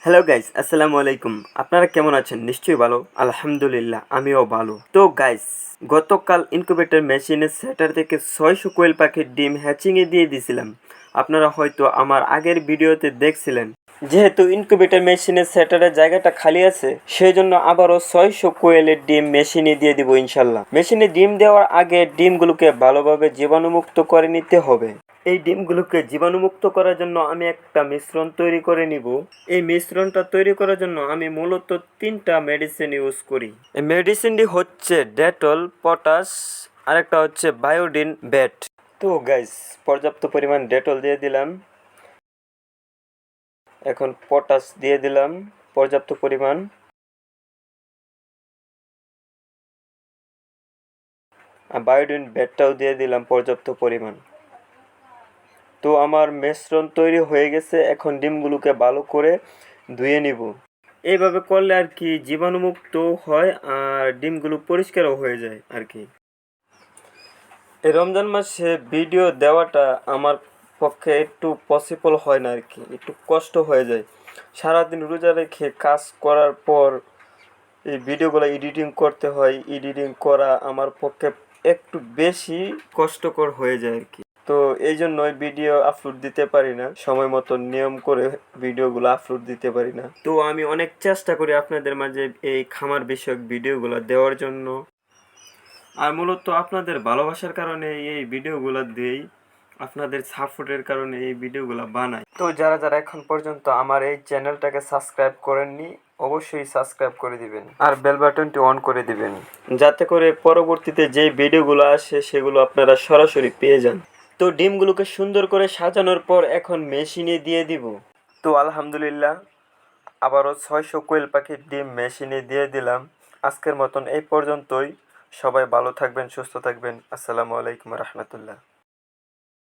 Hello guys, আসসালামু আলাইকুম। আপনারা কেমন আছেন? নিশ্চয়ই ভালো। আলহামদুলিল্লাহ, আমিও ভালো। তো গাইস, গতকাল ইনকিউবেটর মেশিনের সেটার থেকে 600 কোয়েল পাখির ডিম হ্যাচিংয়ে দিয়ে দিয়েছিলাম। আপনারা হয়তো আমার আগের ভিডিওতে দেখছিলেন। যেহেতু ইনকিউবেটর মেশিনের সেটারের জায়গাটা খালি আছে, সেই জন্য আবারও 600 কোয়েলের ডিম মেশিনে দিয়ে দিব ইনশাল্লাহ। মেশিনে ডিম দেওয়ার আগে ডিমগুলোকে ভালোভাবে জীবাণুমুক্ত করে নিতে হবে। এই ডিমগুলোকে জীবাণুমুক্ত করার জন্য আমি একটা মিশ্রণ তৈরি করে নিব। এই মিশ্রণটা তৈরি করার জন্য আমি মূলত 3টা মেডিসিন ইউজ করি। এই মেডিসিনটি হচ্ছে ডেটল, পটাশ, আরেকটা হচ্ছে বায়োডিন ব্যাট। তো গাইস, পর্যাপ্ত পরিমাণ ডেটল দিয়ে দিলাম। এখন পটাশ দিয়ে দিলাম পর্যাপ্ত পরিমাণ। আর বায়োডিন ব্যাটটাও দিয়ে দিলাম পর্যাপ্ত পরিমাণ। তো আমার মিশ্রণ তৈরি হয়ে গেছে। এখন ডিমগুলোকে ভালো করে ধুয়ে নিব। এইভাবে করলে আর কি জীবাণুমুক্ত হয় আর ডিমগুলো পরিষ্কারও হয়ে যায় আর কি। এই রমজান মাসে ভিডিও দেওয়াটা আমার পক্ষে একটু পসিবল হয় না আর কি, একটু কষ্ট হয়ে যায়। সারাদিন রোজা রেখে কাজ করার পর এই ভিডিওগুলো এডিটিং করতে হয়। এডিটিং করা আমার পক্ষে একটু বেশি কষ্টকর হয়ে যায় আর কি। তো এই জন্যই ভিডিও আপলোড দিতে পারি না, সময় মতো নিয়ম করে ভিডিওগুলো আপলোড দিতে পারি না। তো আমি অনেক চেষ্টা করি আপনাদের মাঝে এই খামার বিষয়ক ভিডিওগুলো দেওয়ার জন্য। আর মূলত আপনাদের ভালোবাসার কারণে এই ভিডিওগুলো দেই, আপনাদের সাপোর্টের কারণে এই ভিডিওগুলো বানাই। তো যারা যারা এখন পর্যন্ত আমার এই চ্যানেলটাকে সাবস্ক্রাইব করেননি, অবশ্যই সাবস্ক্রাইব করে দিবেন আর বেল বাটনটি অন করে দিবেন, যাতে করে পরবর্তীতে যে ভিডিওগুলো আসে সেগুলো আপনারা সরাসরি পেয়ে যান। তো ডিমগুলোকে সুন্দর করে সাজানোর পর এখন মেশিনে দিয়ে দিব। তো আলহামদুলিল্লাহ, আবারও 600 কোয়েল পাখির ডিম মেশিনে দিয়ে দিলাম। আজকের মতন এই পর্যন্তই। সবাই ভালো থাকবেন, সুস্থ থাকবেন। আসসালামু আলাইকুম রহমতুল্লাহ।